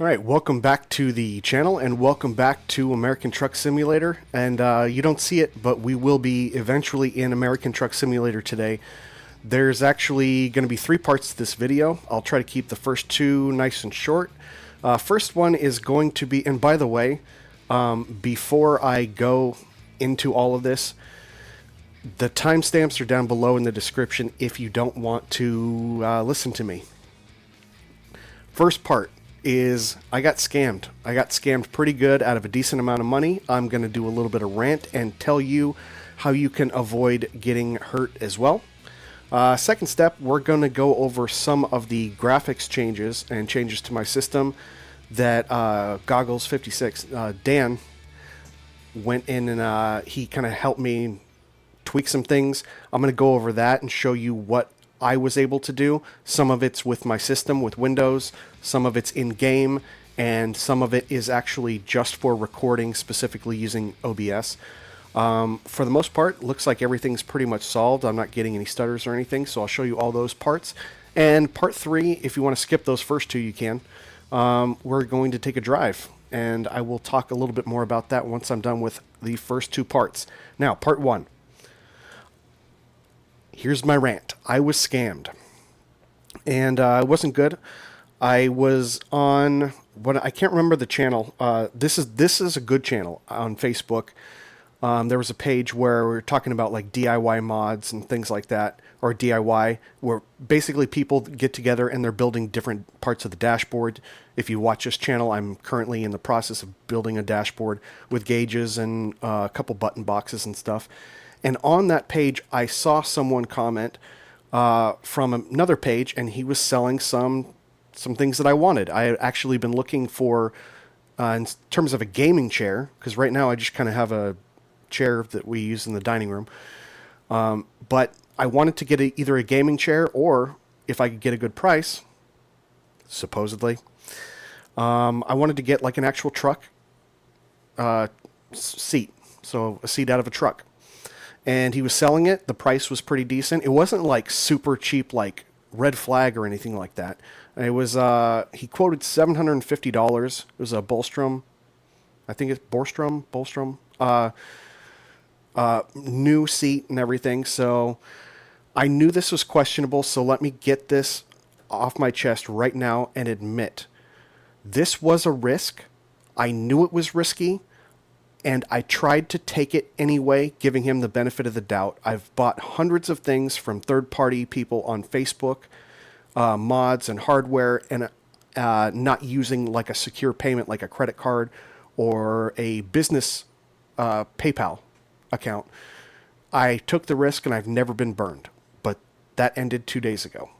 All right, welcome back to the channel and welcome back to American Truck Simulator. And you don't see it, but we will be eventually in American Truck Simulator today. There's actually going to be 3 parts to this video. I'll try to keep the first 2 nice and short. First one is going to be, and by the way, before I go into all of this, the timestamps are down below in the description if you don't want to listen to me. First part is I got scammed. I got scammed pretty good out of a decent amount of money. I'm going to do a little bit of rant and tell you how you can avoid getting hurt as well. Second step, we're going to go over some of the graphics changes and changes to my system that Goggles56, Dan, went in and he kind of helped me tweak some things. I'm going to go over that and show you what I was able to do. Some of it's with my system with Windows, some of it's in-game, and some of it is actually just for recording, specifically using OBS. For the most part, looks like everything's pretty much solved. I'm not getting any stutters or anything, so I'll show you all those parts. And part 3, if you want to skip those first 2, you can. We're going to take a drive, and I will talk a little bit more about that once I'm done with the first 2 parts. Now, part 1. Here's my rant. I was scammed, and it wasn't good. I was on I can't remember the channel. This is a good channel on Facebook. There was a page where we were talking about like DIY mods and things like that, or DIY, where basically people get together and they're building different parts of the dashboard. If you watch this channel, I'm currently in the process of building a dashboard with gauges and a couple button boxes and stuff. And on that page, I saw someone comment from another page, and he was selling some things that I wanted. I had actually been looking for, in terms of a gaming chair, because right now I just kind of have a chair that we use in the dining room. But I wanted to get either a gaming chair, or if I could get a good price, supposedly, I wanted to get like an actual truck seat, so a seat out of a truck. And he was selling it. The price was pretty decent. It wasn't like super cheap, like Red Flag or anything like that. It was, he quoted $750. It was a Bolstrom. I think it's Bolstrom, new seat and everything. So I knew this was questionable. So let me get this off my chest right now and admit this was a risk. I knew it was risky, and I tried to take it anyway, giving him the benefit of the doubt. I've bought hundreds of things from third-party people on Facebook, mods and hardware, and not using like a secure payment like a credit card or a business PayPal account. I took the risk, and I've never been burned. But that ended 2 days ago.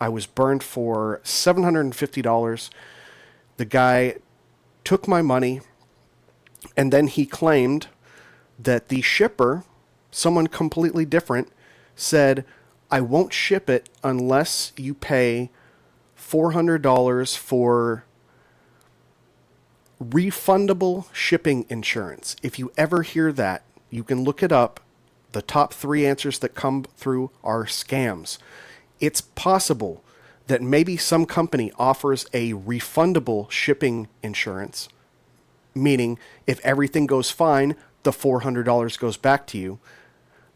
I was burned for $750. The guy took my money, and then he claimed that the shipper, someone completely different, said, I won't ship it unless you pay $400 for refundable shipping insurance. If you ever hear that, you can look it up. The top 3 answers that come through are scams. It's possible that maybe some company offers a refundable shipping insurance, meaning if everything goes fine, the $400 goes back to you.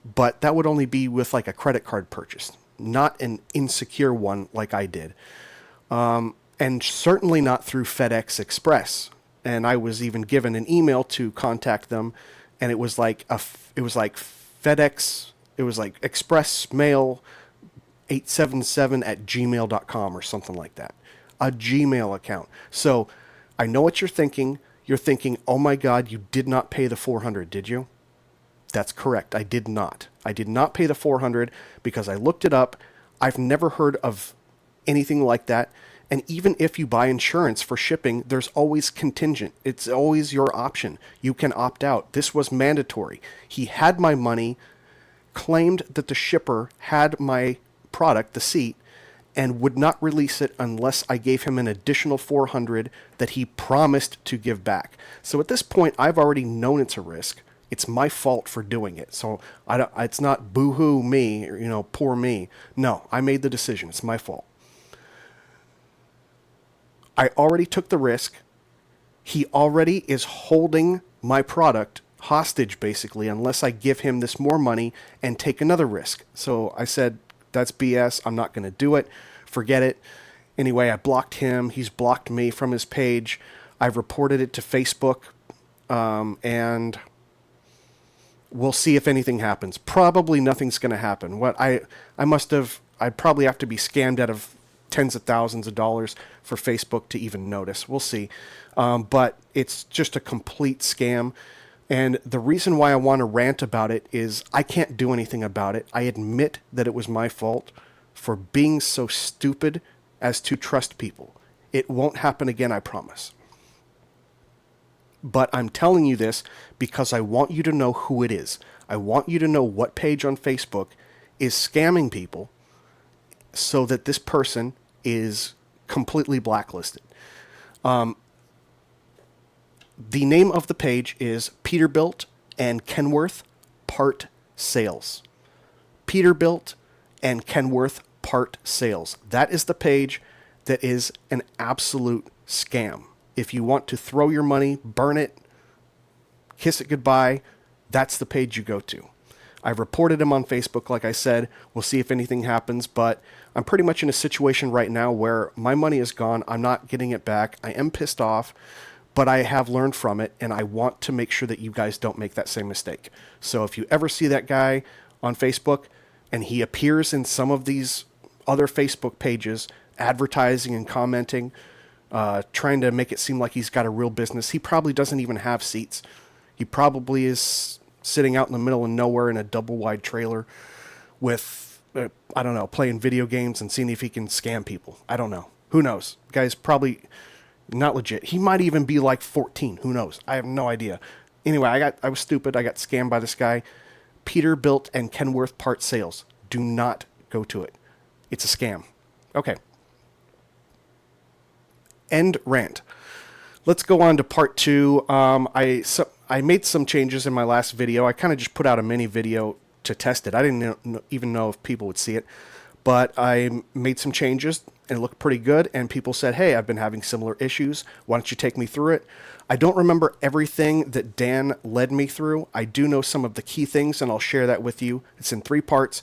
But that would only be with like a credit card purchase, not an insecure one like I did. And certainly not through FedEx Express. And I was even given an email to contact them, and it was like FedEx, it was like Express Mail 877@gmail.com or something like that. A Gmail account. So I know what you're thinking. You're thinking, oh my God, you did not pay the $400, did you? That's correct. I did not. I did not pay the $400 because I looked it up. I've never heard of anything like that. And even if you buy insurance for shipping, there's always contingent. It's always your option. You can opt out. This was mandatory. He had my money, claimed that the shipper had my product, the seat, and would not release it unless I gave him an additional $400 that he promised to give back. So at this point, I've already known it's a risk. It's my fault for doing it. So it's not boo-hoo me, or, poor me. No, I made the decision. It's my fault. I already took the risk. He already is holding my product hostage, basically, unless I give him this more money and take another risk. So I said, that's BS. I'm not going to do it. Forget it. Anyway, I blocked him. He's blocked me from his page. I've reported it to Facebook, and we'll see if anything happens. Probably nothing's going to happen. I'd probably have to be scammed out of tens of thousands of dollars for Facebook to even notice. We'll see. But it's just a complete scam. And the reason why I want to rant about it is I can't do anything about it. I admit that it was my fault for being so stupid as to trust people. It won't happen again, I promise. But I'm telling you this because I want you to know who it is. I want you to know what page on Facebook is scamming people so that this person is completely blacklisted. The name of the page is Peterbilt and Kenworth Part Sales. Peterbilt and Kenworth Part Sales. That is the page that is an absolute scam. If you want to throw your money, burn it, kiss it goodbye, that's the page you go to. I've reported him on Facebook, like I said. We'll see if anything happens, but I'm pretty much in a situation right now where my money is gone. I'm not getting it back. I am pissed off, but I have learned from it, and I want to make sure that you guys don't make that same mistake. So if you ever see that guy on Facebook, and he appears in some of these other Facebook pages, advertising and commenting, trying to make it seem like he's got a real business, he probably doesn't even have seats. He probably is sitting out in the middle of nowhere in a double-wide trailer with, I don't know, playing video games and seeing if he can scam people. I don't know. Who knows? Guy's probably not legit. He might even be like 14. Who knows? I have no idea. Anyway, I was stupid. I got scammed by this guy. Peterbilt and Kenworth Part Sales. Do not go to it. It's a scam. Okay. End rant. Let's go on to part 2. I made some changes in my last video. I kind of just put out a mini video to test it. I didn't even know if people would see it. But I made some changes and it looked pretty good. And people said, hey, I've been having similar issues. Why don't you take me through it? I don't remember everything that Dan led me through. I do know some of the key things, and I'll share that with you. It's in 3 parts.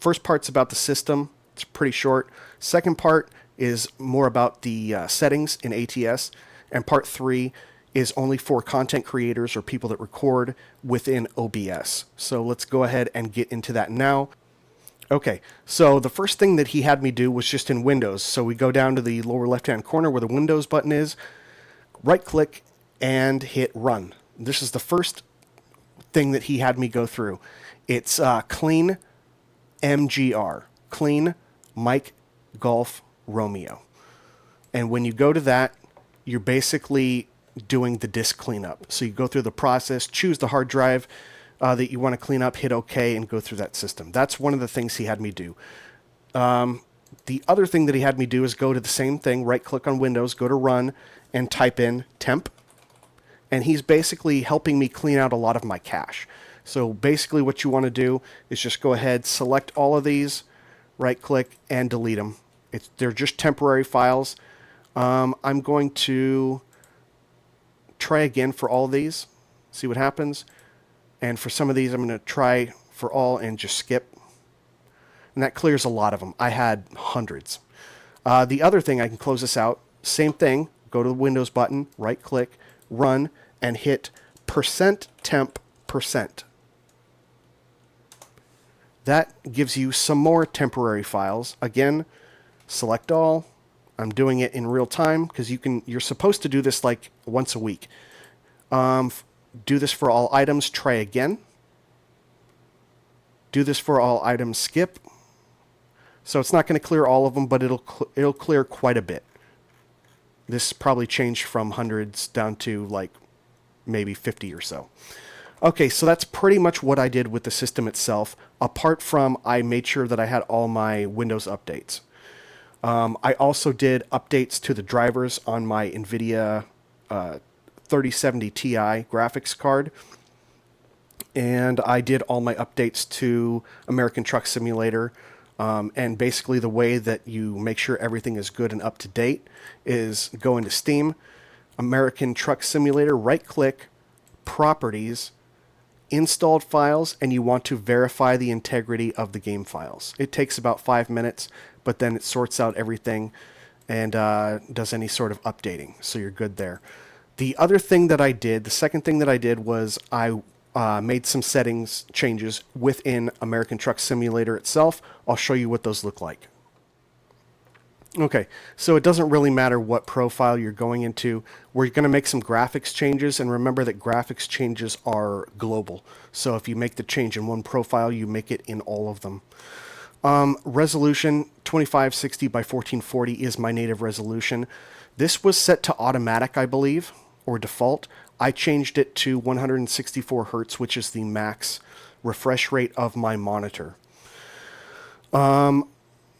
First part's about the system. It's pretty short. Second part is more about the settings in ATS. And part 3 is only for content creators or people that record within OBS. So let's go ahead and get into that now. Okay, so the first thing that he had me do was just in Windows. So we go down to the lower left-hand corner where the Windows button is, right-click, and hit Run. This is the first thing that he had me go through. It's clean MGR, clean Mike Golf Romeo. And when you go to that, you're basically doing the disk cleanup. So you go through the process, choose the hard drive that you want to clean up, hit OK, and go through that system. That's one of the things he had me do. The other thing that he had me do is go to the same thing, right-click on Windows, go to Run, and type in temp. And he's basically helping me clean out a lot of my cache. So basically what you want to do is just go ahead, select all of these, right-click, and delete them. They're just temporary files. I'm going to try again for all of these, see what happens. And for some of these, I'm going to try for all and just skip. And that clears a lot of them. I had hundreds. The other thing, I can close this out. Same thing. Go to the Windows button, right-click, Run, and hit %temp%. That gives you some more temporary files. Again, select all. I'm doing it in real time because you're supposed to do this like once a week. Do this for all items, try again. Do this for all items, skip. So it's not going to clear all of them, but it'll clear quite a bit. This probably changed from hundreds down to like maybe 50 or so. Okay, so that's pretty much what I did with the system itself, apart from I made sure that I had all my Windows updates. I also did updates to the drivers on my NVIDIA 3070 Ti graphics card. And I did all my updates to American Truck Simulator And basically the way that you make sure everything is good and up to date is go into Steam, American Truck Simulator, right click, Properties, Installed Files, and you want to verify the integrity of the game files. It takes about 5 minutes, but then it sorts out everything and does any sort of updating, so you're good there. The other thing that I did, the second thing that I did was I made some settings changes within American Truck Simulator itself. I'll show you what those look like. Okay, so it doesn't really matter what profile you're going into. We're going to make some graphics changes, and remember that graphics changes are global. So if you make the change in one profile, you make it in all of them. Resolution 2560 by 1440 is my native resolution. This was set to automatic, I believe, or default. I changed it to 164 Hertz, which is the max refresh rate of my monitor.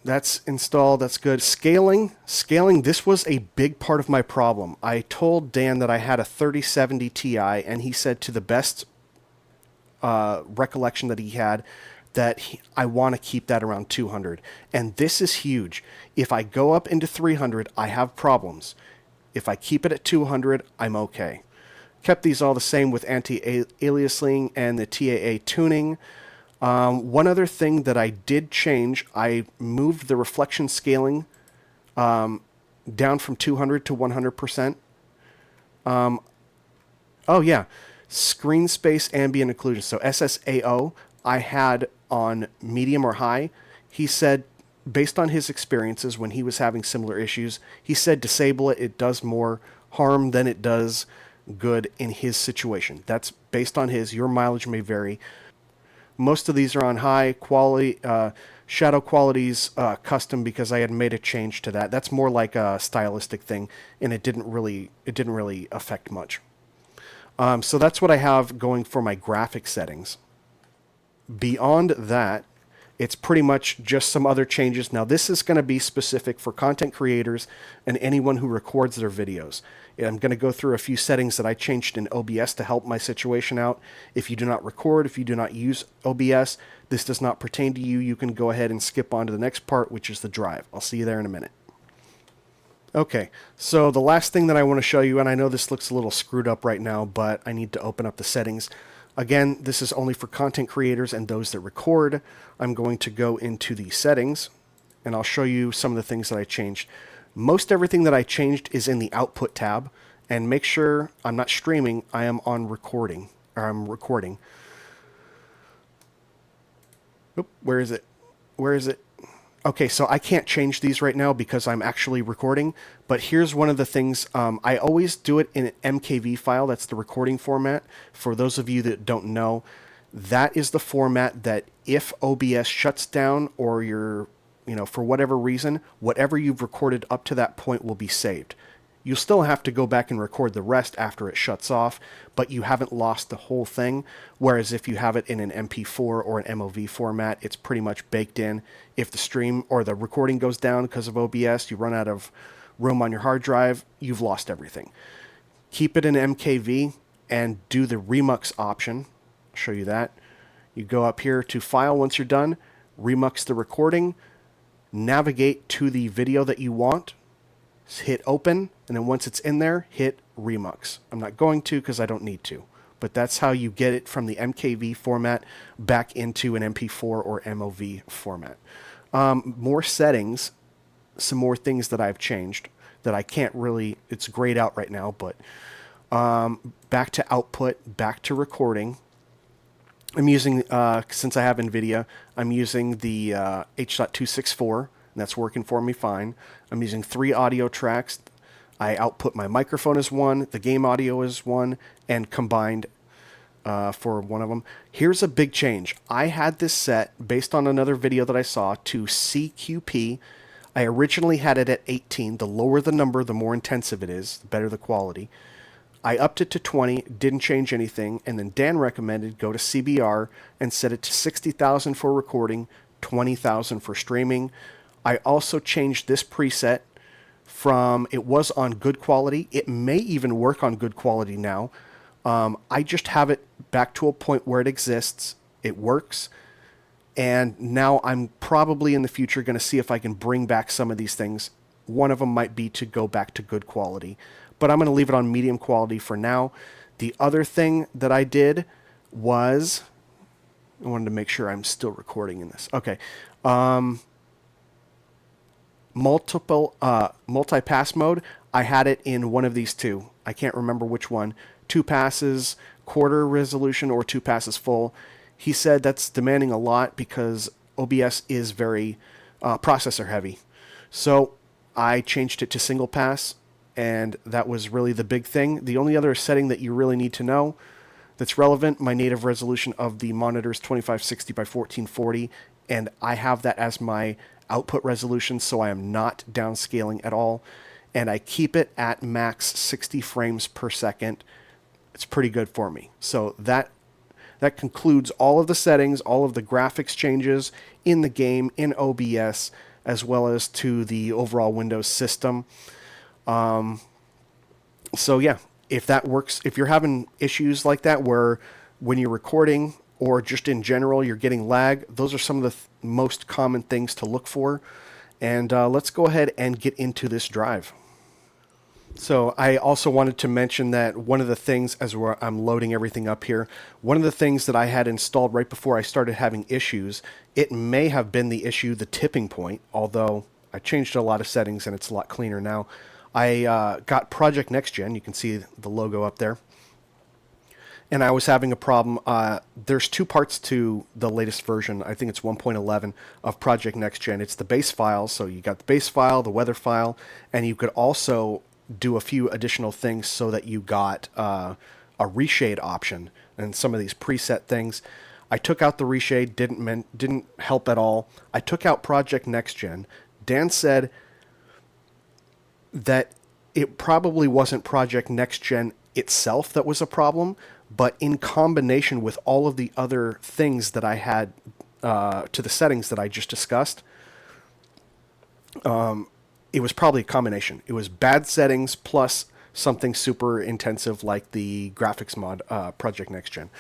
That's installed. That's good. Scaling, this was a big part of my problem. I told Dan that I had a 3070 Ti, and he said to the best recollection that he had, that I want to keep that around 200. And this is huge. If I go up into 300, I have problems. If I keep it at 200, I'm okay. Kept these all the same with anti-aliasing and the TAA tuning. One other thing that I did change, I moved the reflection scaling down from 200 to 100%. Oh yeah, screen space ambient occlusion. So SSAO I had on medium or high. He said, based on his experiences when he was having similar issues, he said disable it. It does more harm than it does good in his situation. That's based on your mileage may vary. Most of these are on high quality, shadow qualities custom, because I had made a change to that. That's more like a stylistic thing, and it didn't really affect much. So that's what I have going for my graphic settings. Beyond that, it's pretty much just some other changes. Now, this is going to be specific for content creators and anyone who records their videos. I'm going to go through a few settings that I changed in OBS to help my situation out. If you do not record, if you do not use OBS, this does not pertain to you. You can go ahead and skip on to the next part, which is the drive. I'll see you there in a minute. Okay, so the last thing that I want to show you, and I know this looks a little screwed up right now, but I need to open up the settings. Again, this is only for content creators and those that record. I'm going to go into the settings, and I'll show you some of the things that I changed. Most everything that I changed is in the output tab, and make sure I'm not streaming, I am on recording, or I'm recording. Oop, where is it? Where is it? Okay, so I can't change these right now because I'm actually recording, but here's one of the things. I always do it in an MKV file. That's the recording format. For those of you that don't know, that is the format that if OBS shuts down or you're, for whatever reason, whatever you've recorded up to that point will be saved. You'll still have to go back and record the rest after it shuts off, but you haven't lost the whole thing. Whereas if you have it in an MP4 or an MOV format, it's pretty much baked in. If the stream or the recording goes down because of OBS, you run out of room on your hard drive, you've lost everything. Keep it in MKV and do the Remux option. I'll show you that. You go up here to File once you're done, Remux the recording, navigate to the video that you want, hit open, and then once it's in there, hit Remux. I'm not going to because I don't need to, but that's how you get it from the MKV format back into an MP4 or MOV format. More settings, some more things that I've changed that I can't really, it's grayed out right now, but back to output, back to recording. I'm using, since I have NVIDIA, I'm using the H.264, and that's working for me fine. I'm using 3 audio tracks. I output my microphone as 1, the game audio is 1, and combined for one of them. Here's a big change. I had this set, based on another video that I saw, to CQP. I originally had it at 18. The lower the number, the more intensive it is, the better the quality. I upped it to 20, didn't change anything, and then Dan recommended go to CBR and set it to 60,000 for recording, 20,000 for streaming. I also changed this preset from, it was on good quality. It may even work on good quality now. I just have it back to a point where it exists. It works. And now I'm probably in the future going to see if I can bring back some of these things. One of them might be to go back to good quality, but I'm going to leave it on medium quality for now. The other thing that I did was, I wanted to make sure I'm still recording in this. Okay. Multi-pass mode. I had it in one of these two. I can't remember which one. 2 passes, quarter resolution, or 2 passes full. He said that's demanding a lot because OBS is very processor heavy. So I changed it to single pass, and that was really the big thing. The only other setting that you really need to know that's relevant, my native resolution of the monitor is 2560 by 1440, and I have that as my output resolution, so I am not downscaling at all, and I keep it at max 60 frames per second. It's pretty good for me. So that concludes all of the settings, all of the graphics changes in the game in OBS, as well as to the overall Windows system. So yeah, if that works, if you're having issues like that where when you're recording or just in general you're getting lag, those are some of the most common things to look for. And let's go ahead and get into this drive. So I also wanted to mention that one of the things, as I'm loading everything up here, one of the things that I had installed right before I started having issues, it may have been the issue, the tipping point, although I changed a lot of settings and it's a lot cleaner now. I got Project Next Gen. You can see the logo up there. And I was having a problem. There's 2 parts to the latest version. I think it's 1.11 of Project Next Gen. It's the base file. So you got the base file, the weather file, and you could also do a few additional things so that you got a reshade option and some of these preset things. I took out the reshade, didn't help at all. I took out Project Next Gen. Dan said that it probably wasn't Project Next Gen itself that was a problem, but in combination with all of the other things that I had to the settings that I just discussed, it was probably a combination. It was bad settings plus something super intensive like the graphics mod, Project Next Gen.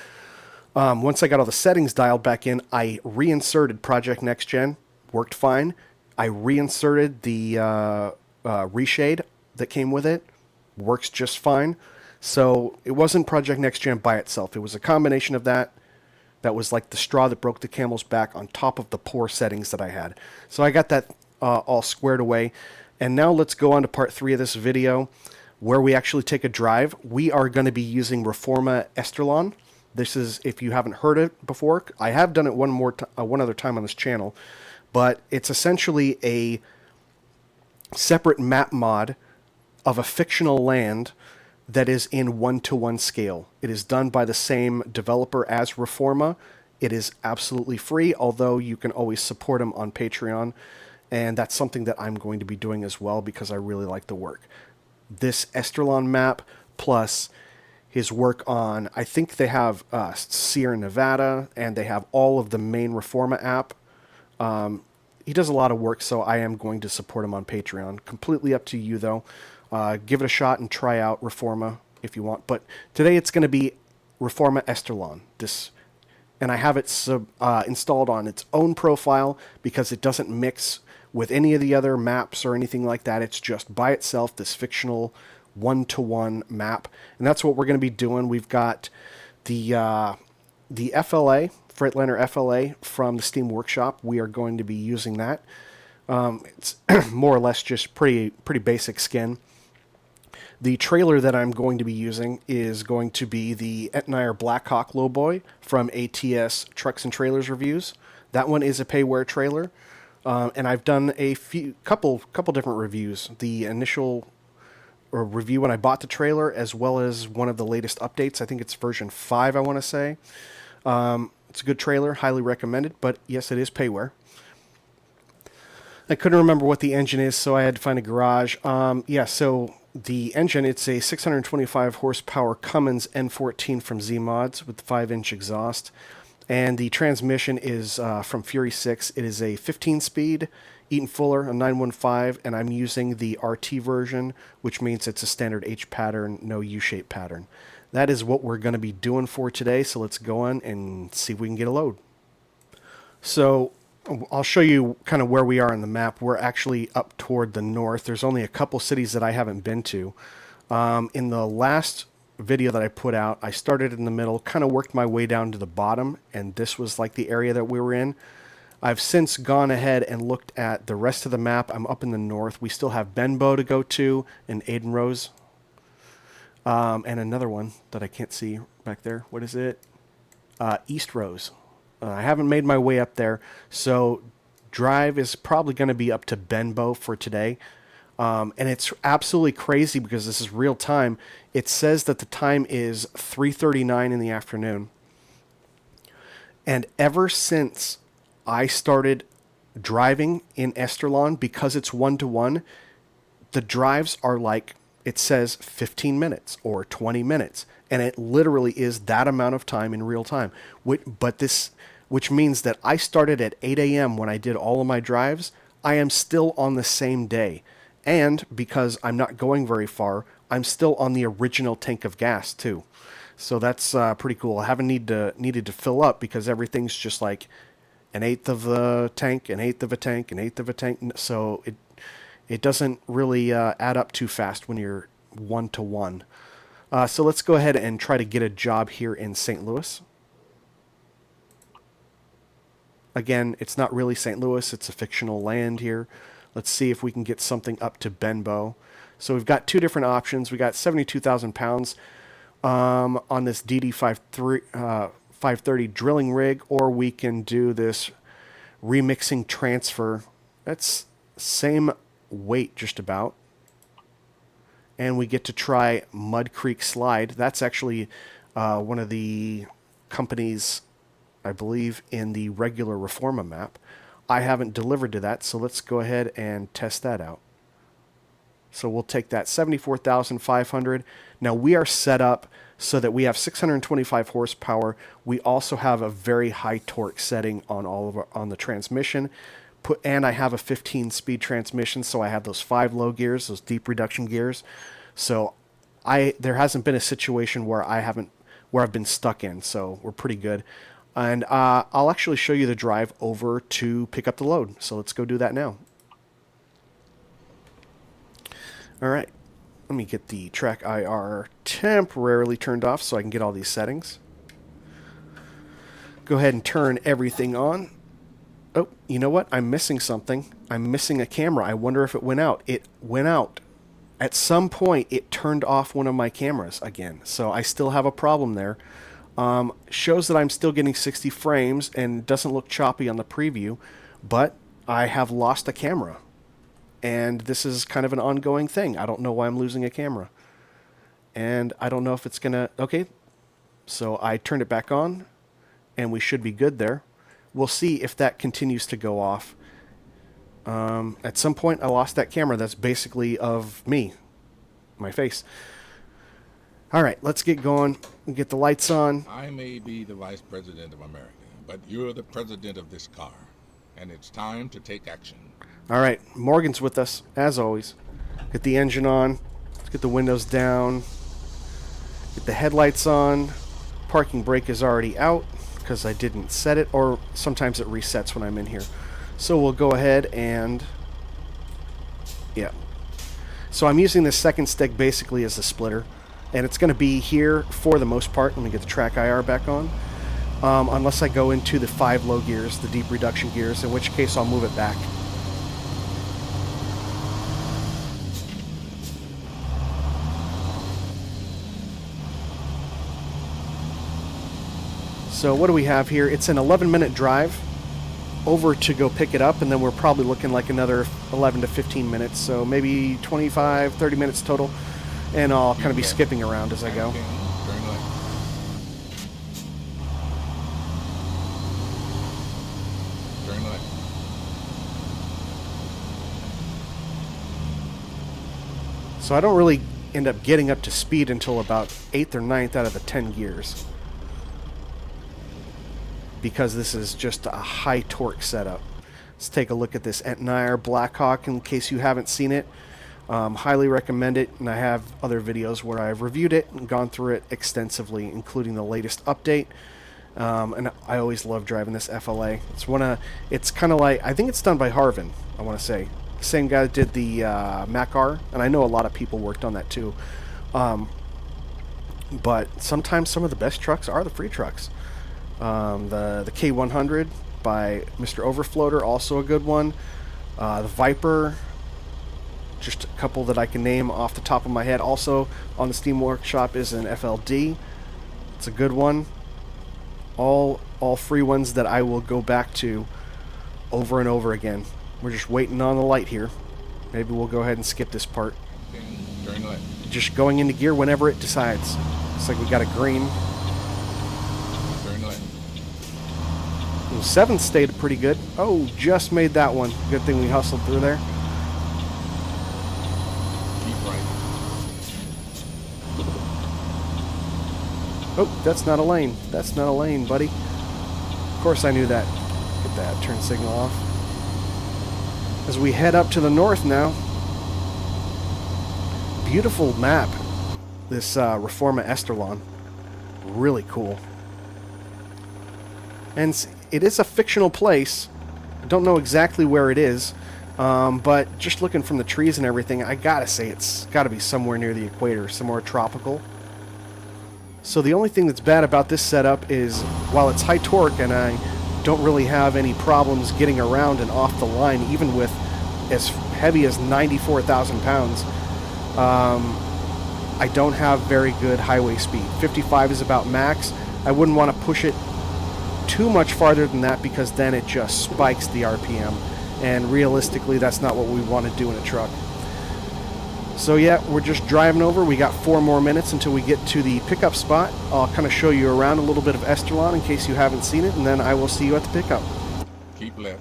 Once I got all the settings dialed back in, I reinserted Project Next Gen. Worked fine. I reinserted the reshade that came with it. Works just fine. So it wasn't Project Next Gen by itself. It was a combination of that. That was like the straw that broke the camel's back on top of the poor settings that I had. So I got that all squared away. And now let's go on to part 3 of this video where we actually take a drive. We are going to be using Reforma Esterlon. This is, if you haven't heard it before, I have done it one other time on this channel, but it's essentially a separate map mod of a fictional land that is in 1-to-1 scale. It is done by the same developer as Reforma. It is absolutely free, although you can always support them on Patreon, and that's something that I'm going to be doing as well because I really like the work. This Esterlon map plus his work on, I think they have Sierra Nevada, and they have all of the main Reforma app. He does a lot of work, so I am going to support him on Patreon. Completely up to you, though. Give it a shot and try out Reforma if you want. But today it's going to be Reforma Esterlon. And I have it installed on its own profile because it doesn't mix with any of the other maps or anything like that. It's just by itself, this fictional 1-to-1 map. And that's what we're going to be doing. We've got the FLA, Freightliner FLA from the Steam Workshop. We are going to be using that. It's more or less just pretty basic skin. The trailer that I'm going to be using is going to be the Eaton-Fuller Blackhawk Lowboy from ATS Trucks and Trailers Reviews. That one is a payware trailer. And I've done a couple different reviews. The initial review when I bought the trailer, as well as one of the latest updates. I think it's version 5, I want to say. It's a good trailer, highly recommended, but yes, it is payware. I couldn't remember what the engine is, so I had to find a garage. So the engine, it's a 625 horsepower Cummins N14 from Zeemods with the 5-inch exhaust. And the transmission is from Fury 6. It is a 15-speed Eaton-Fuller, a 915, and I'm using the RT version, which means it's a standard H pattern, no U-shape pattern. That is what we're going to be doing for today, so let's go on and see if we can get a load. So I'll show you kind of where we are on the map. We're actually up toward the north. There's only a couple cities that I haven't been to. In the last video that I put out, I started in the middle, kind of worked my way down to the bottom, and this was like the area that we were in. I've since gone ahead and looked at the rest of the map. I'm up in the north. We still have Benbow to go to and Aden Rose. And another one that I can't see back there. What is it? East Rose. I haven't made my way up there, so drive is probably going to be up to Benbow for today. And it's absolutely crazy because this is real time. It says that the time is 3:39 in the afternoon. And ever since I started driving in Esterlon, because it's 1-to-1, the drives are like, it says 15 minutes or 20 minutes. And it literally is that amount of time in real time. Which means that I started at 8 a.m. when I did all of my drives. I am still on the same day. And because I'm not going very far, I'm still on the original tank of gas too. So that's pretty cool. I haven't needed to fill up because everything's just like an eighth of a tank, an eighth of a tank, an eighth of a tank. So it doesn't really add up too fast when you're 1-to-1. So let's go ahead and try to get a job here in St. Louis. Again, it's not really St. Louis. It's a fictional land here. Let's see if we can get something up to Benbow. So we've got two different options. We got 72,000 pounds on this DD 530 drilling rig, or we can do this remixing transfer. That's same weight just about. And we get to try Mud Creek Slide. That's actually one of the companies, I believe, in the regular Reforma map. I haven't delivered to that, so let's go ahead and test that out. So we'll take that 74,500. Now we are set up so that we have 625 horsepower. We also have a very high torque setting on the transmission. And I have a 15-speed transmission, so I have those 5 low gears, those deep reduction gears. So there hasn't been a situation where I've been stuck in, so we're pretty good. And I'll actually show you the drive over to pick up the load. So let's go do that now. All right, let me get the track IR temporarily turned off so I can get all these settings. Go ahead and turn everything on. Oh, you know what? I'm missing something. I'm missing a camera. I wonder if it went out. It went out. At some point, it turned off one of my cameras again. So I still have a problem there. Shows that I'm still getting 60 frames and doesn't look choppy on the preview, but I have lost a camera. And this is kind of an ongoing thing. I don't know why I'm losing a camera. And I don't know if it's going to... Okay, so I turned it back on, and we should be good there. We'll see if that continues to go off. At some point, I lost that camera. That's basically of me, my face. All right, let's get going. Get the lights on. I may be the Vice President of America, but you're the President of this car, and it's time to take action. All right, Morgan's with us, as always. Get the engine on. Let's get the windows down. Get the headlights on. Parking brake is already out because I didn't set it, or sometimes it resets when I'm in here. So we'll go ahead and... Yeah. So I'm using this second stick basically as a splitter. And it's going to be here for the most part. Let me get the track IR back on. Unless I go into the 5 low gears, the deep reduction gears, in which case I'll move it back. So what do we have here? It's an 11-minute drive over to go pick it up, and then we're probably looking like another 11 to 15 minutes. So maybe 25, 30 minutes total. And I'll kind of be skipping around as I go. Turn left. So I don't really end up getting up to speed until about 8th or 9th out of the 10 gears. Because this is just a high torque setup. Let's take a look at this Entire Blackhawk in case you haven't seen it. Highly recommend it, and I have other videos where I've reviewed it and gone through it extensively, including the latest update. And I always love driving this FLA. It's kind of like, I think it's done by Harvin, I want to say. The same guy that did the Mac-R, and I know a lot of people worked on that too. But sometimes some of the best trucks are the free trucks. The K100 by Mr. Overfloater, also a good one. The Viper, just a couple that I can name off the top of my head. Also on the Steam Workshop is an FLD. It's a good one. All free ones that I will go back to over and over again. We're just waiting on the light here. Maybe we'll go ahead and skip this part. Turn left. Just going into gear whenever it decides. Looks like we got a green. Turn left. Well, 7 stayed pretty good. Oh, just made that one. Good thing we hustled through there. Keep right. Oh, that's not a lane. That's not a lane, buddy. Of course I knew that. Get that turn signal off. As we head up to the north now. Beautiful map. This Reforma Esterlon. Really cool. And it is a fictional place. I don't know exactly where it is. But just looking from the trees and everything, I gotta say it's gotta be somewhere near the equator. Somewhere tropical. So the only thing that's bad about this setup is, while it's high torque and I don't really have any problems getting around and off the line, even with as heavy as 94,000 pounds, I don't have very good highway speed. 55 is about max. I wouldn't want to push it too much farther than that because then it just spikes the RPM. And realistically, that's not what we want to do in a truck. So yeah, we're just driving over. We got 4 more minutes until we get to the pickup spot. I'll kind of show you around a little bit of Esterlon in case you haven't seen it, and then I will see you at the pickup. Keep left.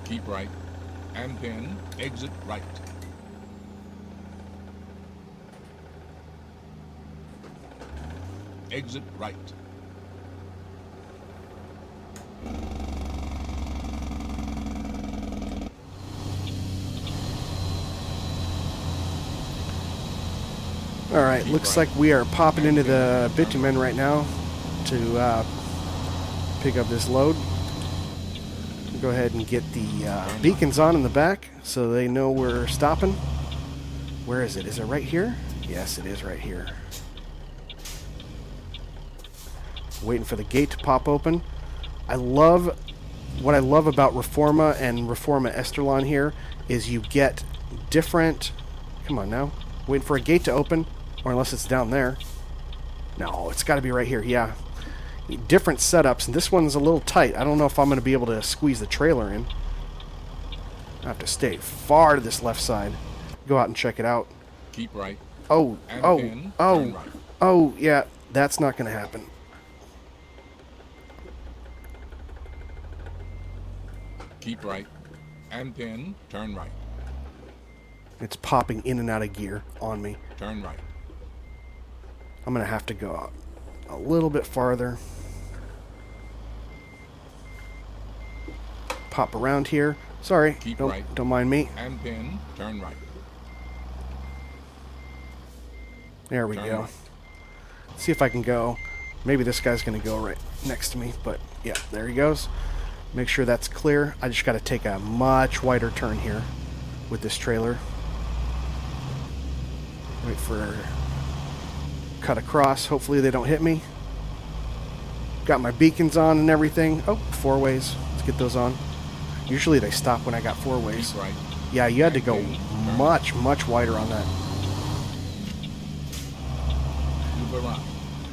Keep right, and then exit right. Exit right. All right, looks like we are popping into the bitumen right now to pick up this load. Go ahead and get the beacons on in the back so they know we're stopping. Where is it? Is it right here? Yes, it is right here. Waiting for the gate to pop open. What I love about Reforma and Reforma Esterlon here is you get different... Come on now. Waiting for a gate to open, or unless it's down there. No, it's got to be right here. Yeah. Different setups, and this one's a little tight. I don't know if I'm going to be able to squeeze the trailer in. I have to stay far to this left side. Go out and check it out. Keep right. Oh, And oh, then oh, turn right. oh, yeah, that's not going to happen. Keep right, and then turn right. It's popping in and out of gear on me. Turn right. I'm going to have to go out a little bit farther. Pop around here. Sorry, Keep don't, right. don't mind me. And then turn right. There we Turn go. right. See if I can go. Maybe this guy's going to go right next to me, but yeah, there he goes. Make sure that's clear. I just got to take a much wider turn here with this trailer. Wait for cut across. Hopefully they don't hit me. Got my beacons on and everything. Oh, 4-ways. Let's get those on. Usually they stop when I got 4-ways. Keep right. Yeah, you had to go And turn much, much wider on that. To Rant.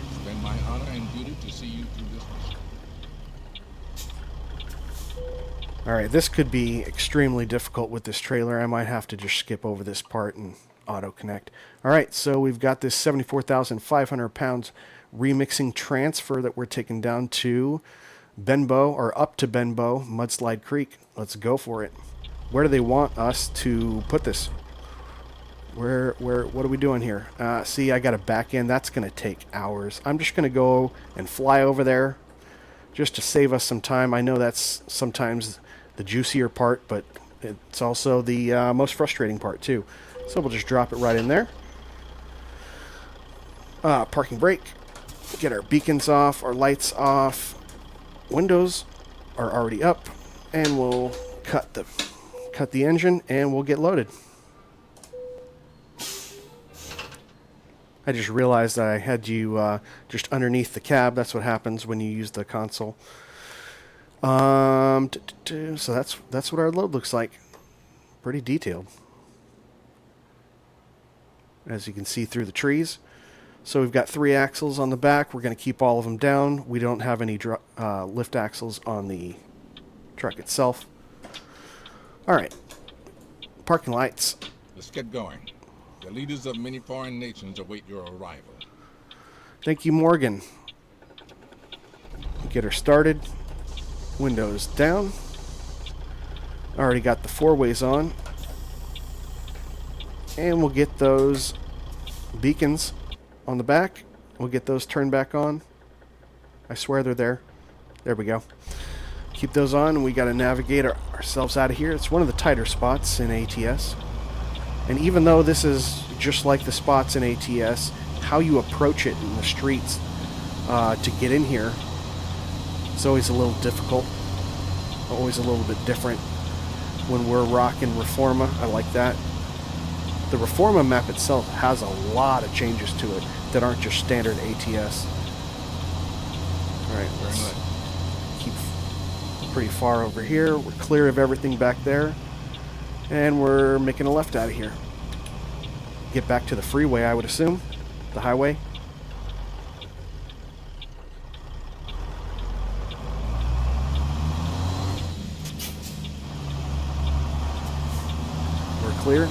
It's been my honor and duty to see you through this mission. Alright, this could be extremely difficult with this trailer. I might have to just skip over this part and auto-connect. Alright, so we've got this 74,500 pounds remixing transfer that we're taking down to Benbow, or up to Benbow, Mudslide Creek. Let's go for it. Where do they want us to put this? What are we doing here? See, I got to back in. That's going to take hours. I'm just going to go and fly over there just to save us some time. I know that's sometimes the juicier part, but it's also the most frustrating part too. So we'll just drop it right in there. Parking brake. Get our beacons off, our lights off. Windows are already up, and we'll cut the engine, and we'll get loaded. I just realized that I had you just underneath the cab. That's what happens when you use the console. So that's what our load looks like. Pretty detailed, as you can see through the trees. So we've got 3 axles on the back. We're going to keep all of them down. We don't have any lift axles on the truck itself. All right, parking lights. Let's get going. The leaders of many foreign nations await your arrival. Thank you, Morgan. Get her started. Windows down. Already got the 4-ways on. And we'll get those beacons on the back. We'll get those turned back on. I swear they're there. There we go. Keep those on, and we got to navigate ourselves out of here. It's one of the tighter spots in ATS. And even though this is just like the spots in ATS, how you approach it in the streets to get in here, it's always a little difficult. Always a little bit different when we're rocking Reforma. I like that. The Reforma map itself has a lot of changes to it that aren't just standard ATS. Alright, let's keep pretty far over here. We're clear of everything back there. And we're making a left out of here. Get back to the freeway, I would assume. The highway. We're clear.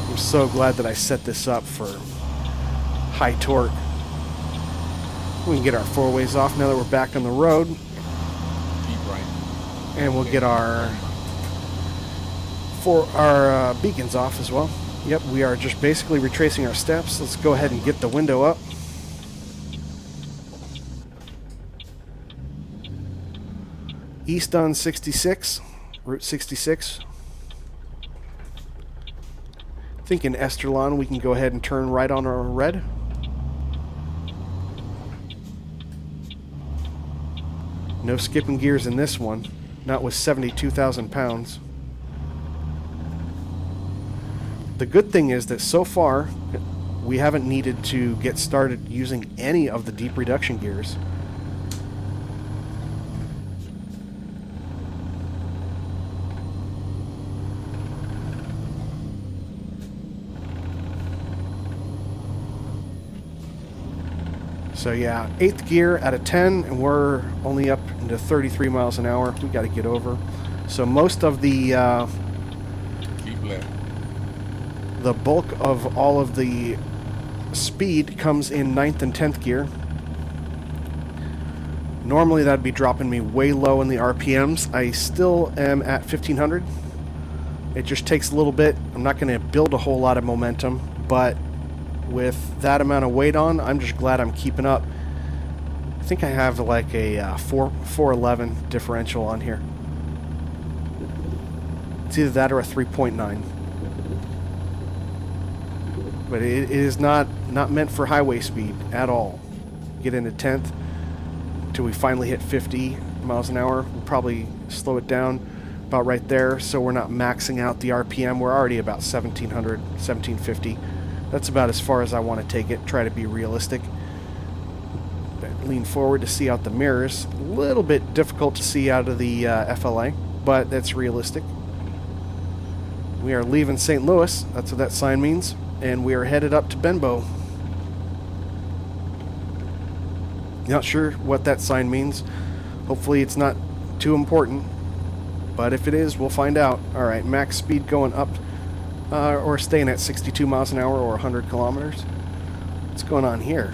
I'm so glad that I set this up for high torque. We can get our 4-ways off now that we're back on the road. And we'll get our beacons off as well. Yep, we are just basically retracing our steps. Let's go ahead and get the window up. East on 66, Route 66. I think in Esterlon we can go ahead and turn right on our red. No skipping gears in this one. Not with 72,000 pounds. The good thing is that so far, we haven't needed to get started using any of the deep reduction gears. So yeah, 8th gear out of 10, and we're only up into 33 miles an hour. We got to get over. So most of the bulk of all of the speed comes in 9th and 10th gear. Normally that'd be dropping me way low in the RPMs. I still am at 1500. It just takes a little bit. I'm not going to build a whole lot of momentum, but with that amount of weight on, I'm just glad I'm keeping up. I think I have like a 411 differential on here. It's either that or a 3.9. But it is not meant for highway speed at all. Get into 10th until we finally hit 50 miles an hour. We'll probably slow it down about right there so we're not maxing out the RPM. We're already about 1700, 1750. That's about as far as I want to take it. Try to be realistic. Lean forward to see out the mirrors. A little bit difficult to see out of the FLA, but that's realistic. We are leaving St. Louis. That's what that sign means. And we are headed up to Benbow. Not sure what that sign means. Hopefully it's not too important. But if it is, we'll find out. Alright, max speed going up. Or staying at 62 miles an hour or 100 kilometers. What's going on here?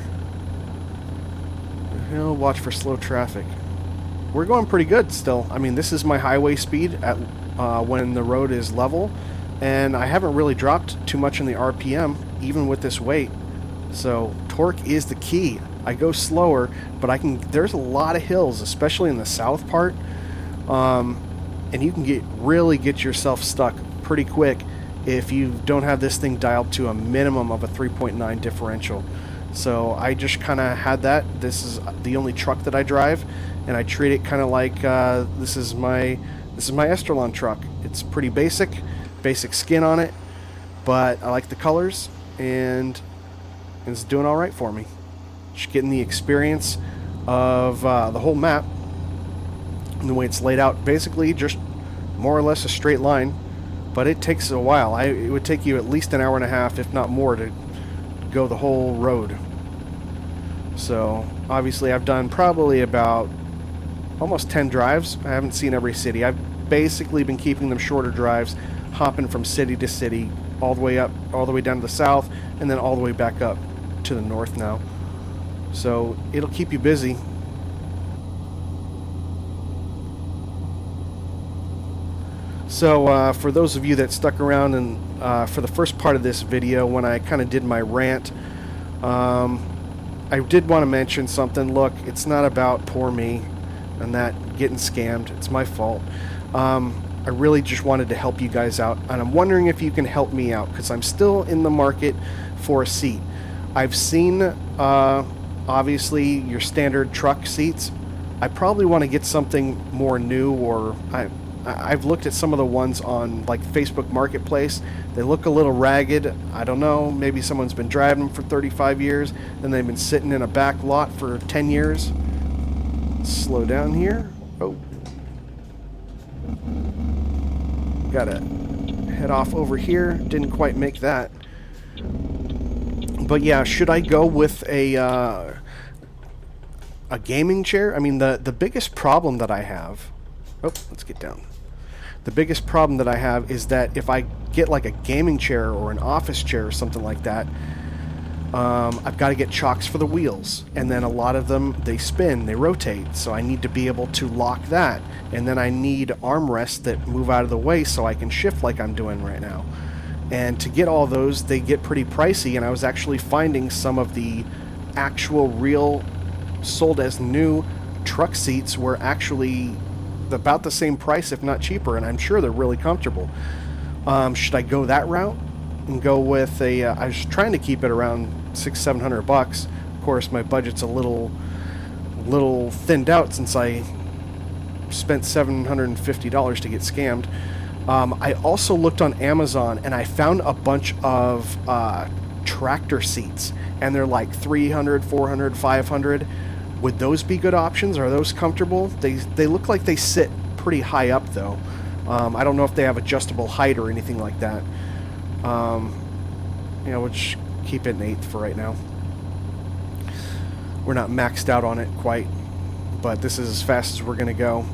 We'll watch for slow traffic. We're going pretty good still. I mean, this is my highway speed at when the road is level, and I haven't really dropped too much in the RPM even with this weight. So torque is the key. I go slower, but there's a lot of hills, especially in the south part, and you can really get yourself stuck pretty quick if you don't have this thing dialed to a minimum of a 3.9 differential. So I just kind of had that. This is the only truck that I drive, and I treat it kind of like this is my Esterlon truck. It's pretty basic skin on it, but I like the colors, and it's doing all right for me. Just getting the experience of the whole map and the way it's laid out. Basically, just more or less a straight line, but it takes a while. It would take you at least an hour and a half, if not more, to go the whole road. So obviously I've done probably about almost 10 drives. I haven't seen every city. I've basically been keeping them shorter drives, hopping from city to city, all the way up, all the way down to the south, and then all the way back up to the north now. So it'll keep you busy. So for those of you that stuck around and for the first part of this video when I kind of did my rant, I did want to mention something. Look, it's not about poor me and that getting scammed. It's my fault. I really just wanted to help you guys out, and I'm wondering if you can help me out, because I'm still in the market for a seat. I've seen obviously your standard truck seats. I probably want to get something more new, or I've looked at some of the ones on like Facebook Marketplace. They look a little ragged. I don't know, maybe someone's been driving them for 35 years and they've been sitting in a back lot for 10 years. Slow down here. Oh, gotta head off over here. Didn't quite make that. But yeah, should I go with a gaming chair? I mean, the biggest problem that I have... Oh, let's get down. The biggest problem that I have is that if I get like a gaming chair or an office chair or something like that, I've got to get chocks for the wheels. And then a lot of them, they spin, they rotate. So I need to be able to lock that. And then I need armrests that move out of the way so I can shift like I'm doing right now. And to get all those, they get pretty pricey. And I was actually finding some of the actual real sold as new truck seats were actually about the same price, if not cheaper, and I'm sure they're really comfortable. Should I go that route and go with I was trying to keep it around $600-700. Of course, my budget's a little thinned out since I spent $750 to get scammed. I also looked on Amazon and I found a bunch of tractor seats, and they're like $300, $400, $500. Would those be good options? Are those comfortable? They look like they sit pretty high up, though. I don't know if they have adjustable height or anything like that. We'll just keep it an 8th for right now. We're not maxed out on it quite, but this is as fast as we're going to go.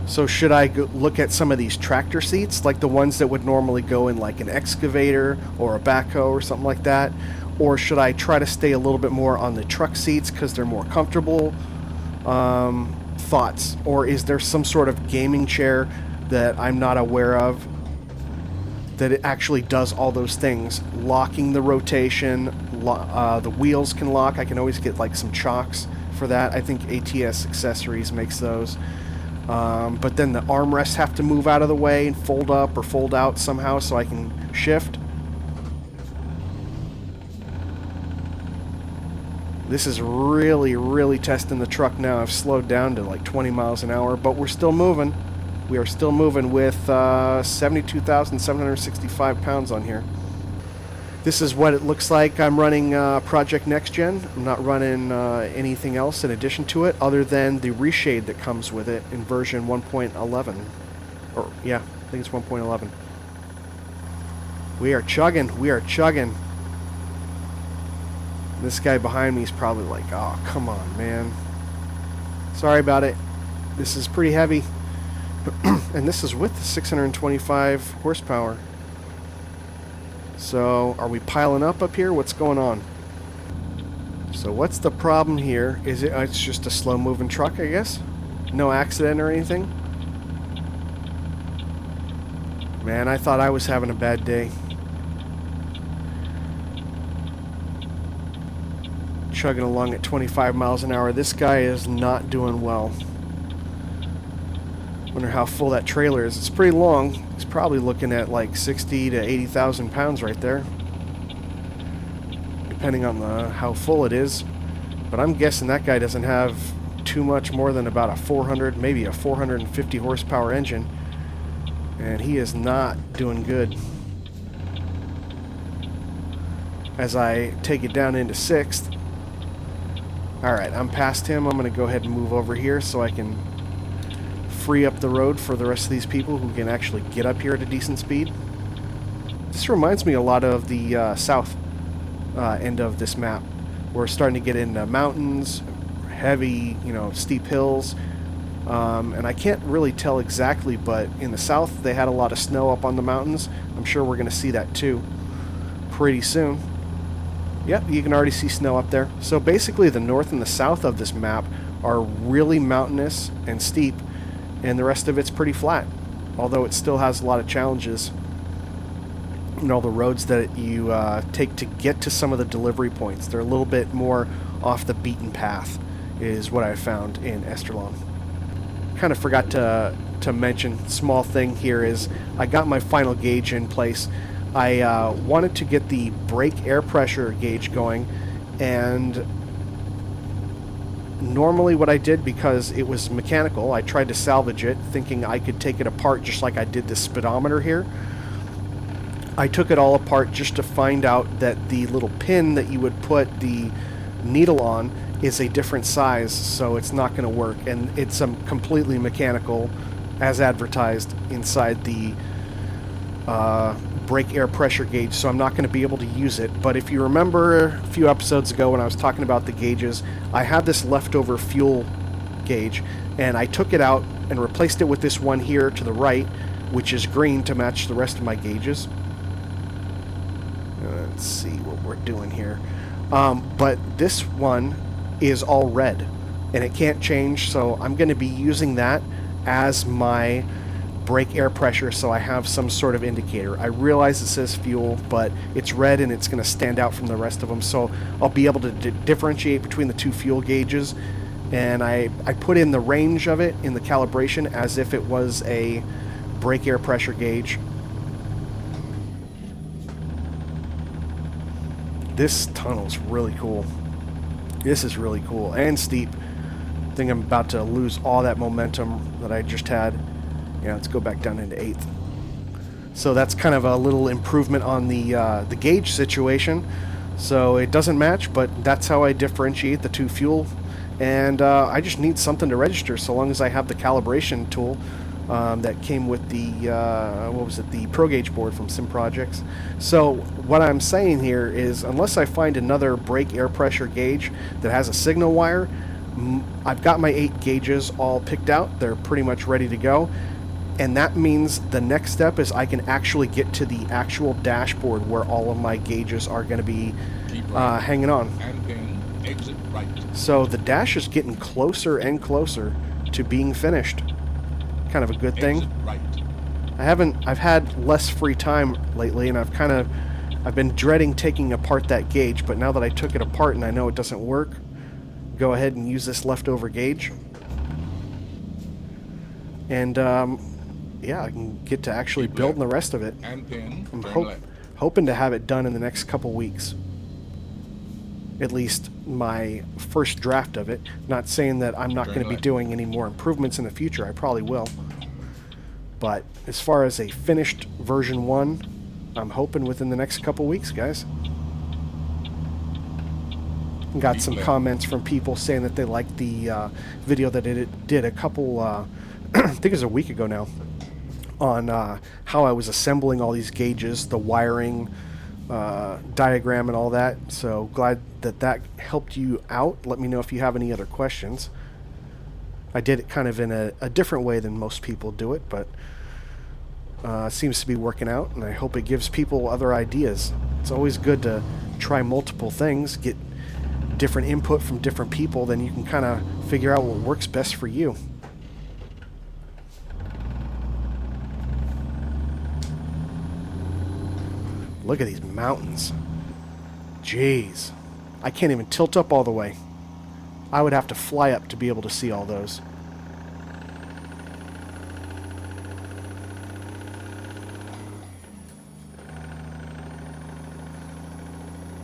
So should I look at some of these tractor seats, like the ones that would normally go in like an excavator or a backhoe or something like that? Or should I try to stay a little bit more on the truck seats because they're more comfortable? Thoughts? Or is there some sort of gaming chair that I'm not aware of that it actually does all those things? Locking the rotation, the wheels can lock. I can always get like some chocks for that. I think ATS Accessories makes those. But then the armrests have to move out of the way and fold up or fold out somehow so I can shift. This is really testing the truck now. I've slowed down to like 20 miles an hour, but we're still moving. We are still moving with 72,765 pounds on here. This is what it looks like. I'm running Project Next Gen. I'm not running anything else in addition to it other than the reshade that comes with it in version 1.11. Or, yeah, I think it's 1.11. We are chugging. We are chugging. This guy behind me is probably like, oh, come on, man. Sorry about it. This is pretty heavy. And this is with the 625 horsepower. So, are we piling up here? What's going on? So, what's the problem here? Is it? It's just a slow-moving truck, I guess? No accident or anything? Man, I thought I was having a bad day. Chugging along at 25 miles an hour. This guy is not doing well. Wonder how full that trailer is. It's pretty long. He's probably looking at like 60 to 80,000 pounds right there, depending on how full it is. But I'm guessing that guy doesn't have too much more than about a 400, maybe a 450 horsepower engine, and he is not doing good. As I take it down into 6th. Alright, I'm past him. I'm going to go ahead and move over here so I can free up the road for the rest of these people who can actually get up here at a decent speed. This reminds me a lot of the south end of this map. We're starting to get into mountains, heavy, steep hills, and I can't really tell exactly, but in the south they had a lot of snow up on the mountains. I'm sure we're going to see that too pretty soon. Yep, you can already see snow up there. So basically the north and the south of this map are really mountainous and steep, and the rest of it's pretty flat, although it still has a lot of challenges. All the roads that you take to get to some of the delivery points, they're a little bit more off the beaten path, is what I found in Esterlon. Kind of forgot to mention, small thing here is I got my final gauge in place. I wanted to get the brake air pressure gauge going, and normally what I did, because it was mechanical, I tried to salvage it thinking I could take it apart just like I did this speedometer here. I took it all apart just to find out that the little pin that you would put the needle on is a different size, so it's not going to work, and it's completely mechanical as advertised inside the brake air pressure gauge, so I'm not going to be able to use it. But if you remember a few episodes ago when I was talking about the gauges, I had this leftover fuel gauge, and I took it out and replaced it with this one here to the right, which is green to match the rest of my gauges. Let's see what we're doing here. But this one is all red, and it can't change, so I'm going to be using that as my brake air pressure, so I have some sort of indicator. I realize it says fuel, but it's red and it's going to stand out from the rest of them, so I'll be able to differentiate between the two fuel gauges. And I put in the range of it in the calibration as if it was a brake air pressure gauge. This tunnel's really cool. This is really cool and steep. I think I'm about to lose all that momentum that I just had. Yeah, let's go back down into 8th. So that's kind of a little improvement on the gauge situation. So it doesn't match, but that's how I differentiate the two fuel. And I just need something to register, so long as I have the calibration tool that came with the the Pro Gauge board from Sim Projects. So what I'm saying here is, unless I find another brake air pressure gauge that has a signal wire, I've got my 8 gauges all picked out. They're pretty much ready to go. And that means the next step is I can actually get to the actual dashboard where all of my gauges are going to be hanging on. And then exit right. So the dash is getting closer and closer to being finished. Kind of a good thing. Exit right. I've had less free time lately, and I've been dreading taking apart that gauge, but now that I took it apart and I know it doesn't work, go ahead and use this leftover gauge. And yeah, I can get to actually building the rest of it. And then I'm hoping to have it done in the next couple weeks. At least my first draft of it. Not saying that I'm not going to be doing any more improvements in the future. I probably will. But as far as a finished version 1, I'm hoping within the next couple weeks, guys. Got some comments from people saying that they liked the video that it did a couple, I think it was a week ago now, on how I was assembling all these gauges, the wiring diagram and all that. So glad that helped you out. Let me know if you have any other questions. I did it kind of in a different way than most people do it, but seems to be working out, and I hope it gives people other ideas. It's always good to try multiple things, get different input from different people, then you can kind of figure out what works best for you. Look at these mountains. Jeez. I can't even tilt up all the way. I would have to fly up to be able to see all those.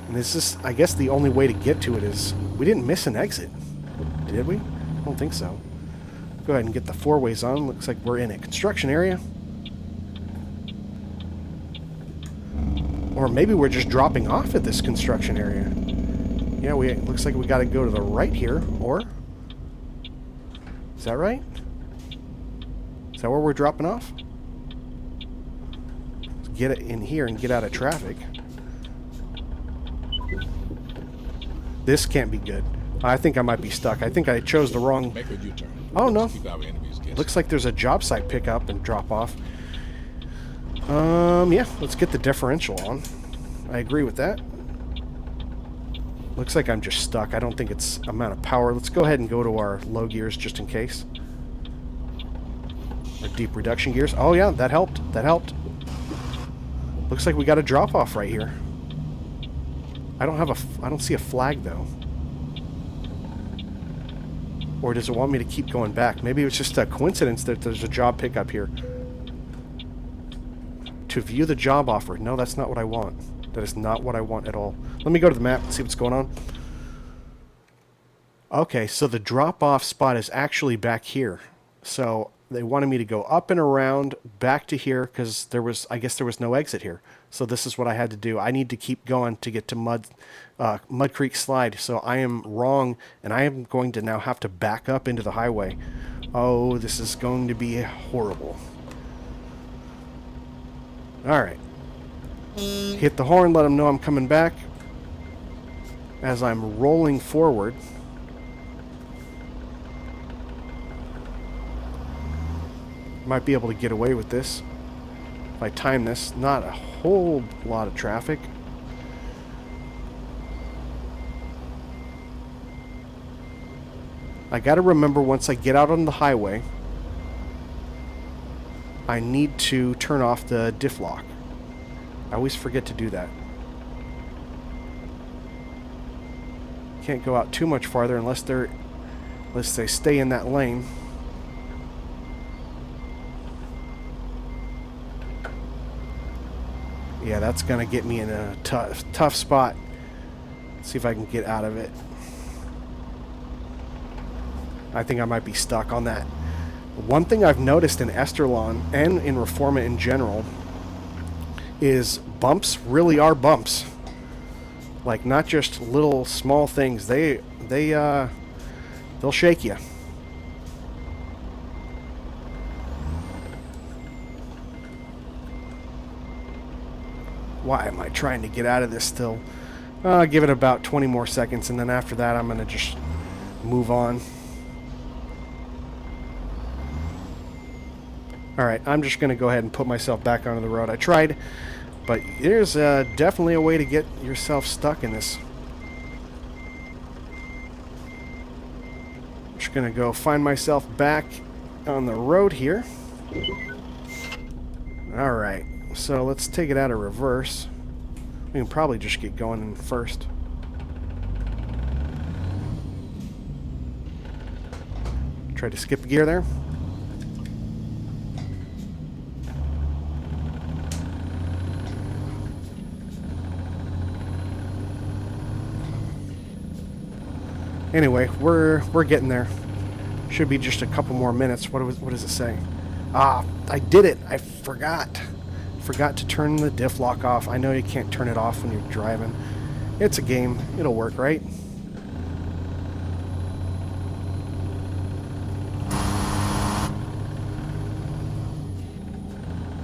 And this is, I guess the only way to get to it is... We didn't miss an exit. Did we? I don't think so. Go ahead and get the four-ways on. Looks like we're in a construction area. Or maybe we're just dropping off at this construction area. Yeah, looks like we got to go to the right here, or... Is that right? Is that where we're dropping off? Let's get it in here and get out of traffic. This can't be good. I think I might be stuck. I think I chose the wrong... Make a U-turn. Oh, no. Keep our enemies guessing. Looks like there's a job site pickup and drop off. Yeah, let's get the differential on. I agree with that. Looks like I'm just stuck. I don't think it's amount of power. Let's go ahead and go to our low gears just in case. Our deep reduction gears. Oh yeah, that helped. That helped. Looks like we got a drop off right here. I don't see a flag though. Or does it want me to keep going back? Maybe it's just a coincidence that there's a job pickup here. To view the job offer. No, that's not what I want. That is not what I want at all. Let me go to the map and see what's going on. Okay, so the drop-off spot is actually back here. So they wanted me to go up and around back to here because I guess there was no exit here. So this is what I had to do. I need to keep going to get to Mud Creek Slide. So I am wrong, and I am going to now have to back up into the highway. Oh, this is going to be horrible. All right. Hit the horn, let them know I'm coming back. As I'm rolling forward. Might be able to get away with this. If I time this, not a whole lot of traffic. I gotta remember once I get out on the highway, I need to turn off the diff lock. I always forget to do that. Can't go out too much farther unless they stay in that lane. Yeah, that's gonna get me in a tough spot. Let's see if I can get out of it. I think I might be stuck on that. One thing I've noticed in Esterlon and in Reforma in general is bumps really are bumps. Like, not just little small things. They'll shake you. Why am I trying to get out of this still? I'll give it about 20 more seconds, and then after that I'm going to just move on. Alright, I'm just going to go ahead and put myself back onto the road. I tried, but there's definitely a way to get yourself stuck in this. I'm just going to go find myself back on the road here. Alright, so let's take it out of reverse. We can probably just get going in first. Try to skip a gear there. Anyway, we're getting there. Should be just a couple more minutes. What does it say? Ah, I did it. I forgot to turn the diff lock off. I know you can't turn it off when you're driving. It's a game. It'll work, right?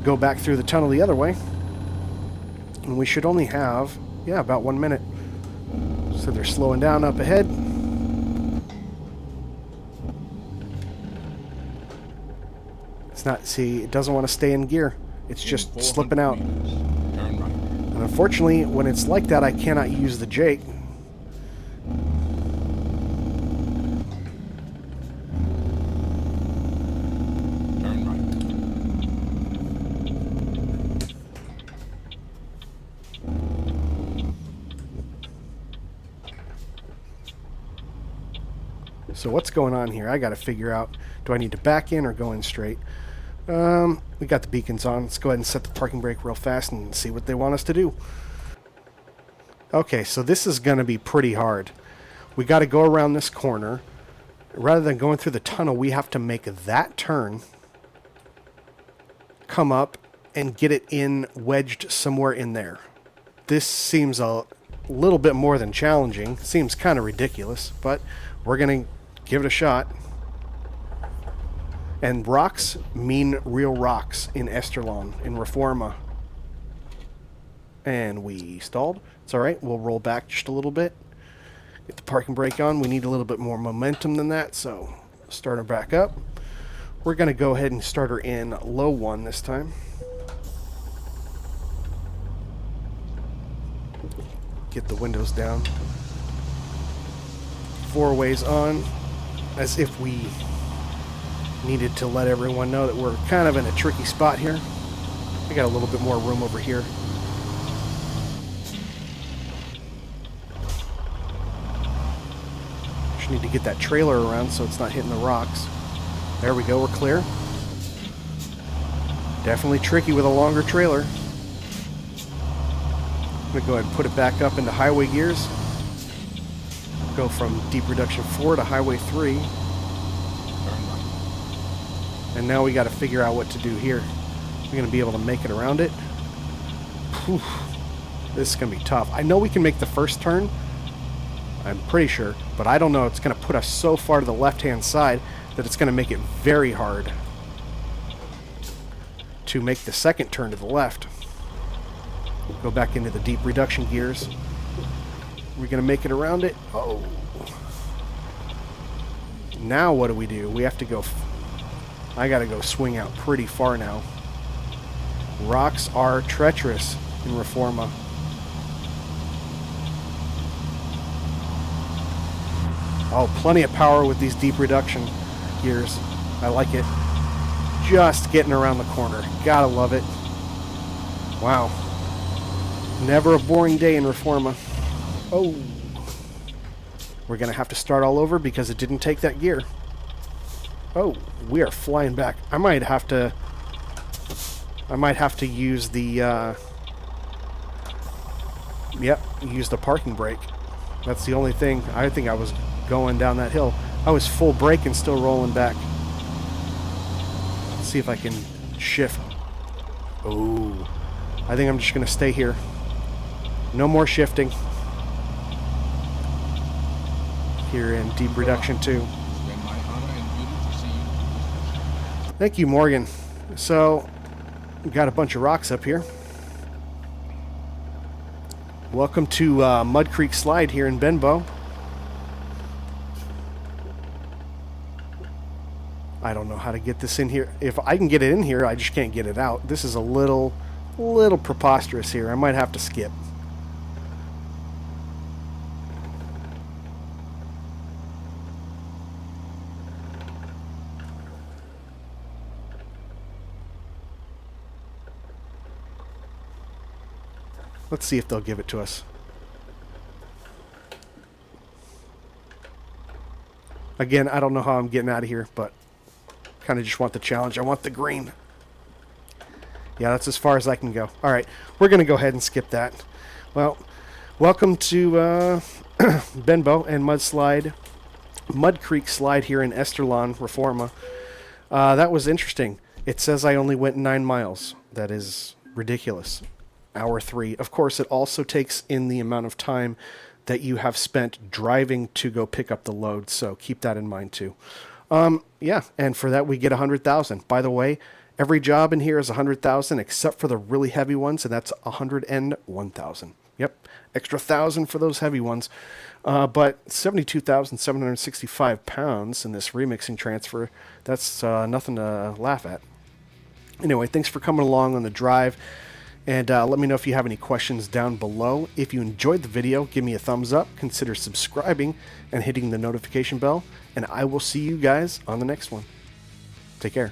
Go back through the tunnel the other way. And we should only have, yeah, about 1 minute. So they're slowing down up ahead. It's not, see, it doesn't want to stay in gear. It's just slipping out. Turn right. And unfortunately, when it's like that, I cannot use the Jake. Turn right. So what's going on here? I got to figure out, do I need to back in or go in straight? We got the beacons on. Let's go ahead and set the parking brake real fast and see what they want us to do. Okay, so this is going to be pretty hard. We got to go around this corner. Rather than going through the tunnel, we have to make that turn, come up, and get it in wedged somewhere in there. This seems a little bit more than challenging. Seems kind of ridiculous, but we're going to give it a shot. And rocks mean real rocks in Esterlon, in Reforma. And we stalled. It's alright, we'll roll back just a little bit. Get the parking brake on. We need a little bit more momentum than that, so start her back up. We're going to go ahead and start her in low 1 this time. Get the windows down. 4 ways on, as if we needed to let everyone know that we're kind of in a tricky spot here. I got a little bit more room over here. Just need to get that trailer around so it's not hitting the rocks. There we go, we're clear. Definitely tricky with a longer trailer. I'm going to go ahead and put it back up into highway gears. Go from deep reduction 4 to highway 3. And now we got to figure out what to do here. We're going to be able to make it around it. Whew. This is going to be tough. I know we can make the first turn. I'm pretty sure. But I don't know. It's going to put us so far to the left-hand side that it's going to make it very hard to make the second turn to the left. Go back into the deep reduction gears. We're going to make it around it. Oh. Now what do? We have to go... I got to go swing out pretty far now. Rocks are treacherous in Reforma. Oh, plenty of power with these deep reduction gears. I like it. Just getting around the corner. Gotta love it. Wow. Never a boring day in Reforma. Oh. We're going to have to start all over because it didn't take that gear. Oh, we are flying back. I might have to use the use the parking brake. That's the only thing. I think I was going down that hill. I was full brake and still rolling back. Let's see if I can shift. Oh, I think I'm just going to stay here. No more shifting. Here in deep reduction 2. Thank you, Morgan. So, we've got a bunch of rocks up here. Welcome to Mud Creek Slide here in Benbow. I don't know how to get this in here. If I can get it in here, I just can't get it out. This is a little preposterous here. I might have to skip. Let's see if they'll give it to us. Again, I don't know how I'm getting out of here, but kind of just want the challenge. I want the green. Yeah, that's as far as I can go. All right, we're going to go ahead and skip that. Well, welcome to Benbow and Mud Creek Slide here in Esterlon, Reforma. That was interesting. It says I only went 9 miles. That is ridiculous. Hour 3. Of course, it also takes in the amount of time that you have spent driving to go pick up the load, so keep that in mind too. Yeah, and for that we get 100,000. By the way, every job in here is 100,000 except for the really heavy ones, and that's 101,000. Yep, extra 1,000 for those heavy ones. But 72,765 pounds in this remixing transfer, that's nothing to laugh at. Anyway, thanks for coming along on the drive. And let me know if you have any questions down below. If you enjoyed the video, give me a thumbs up, consider subscribing and hitting the notification bell, and I will see you guys on the next one. Take care.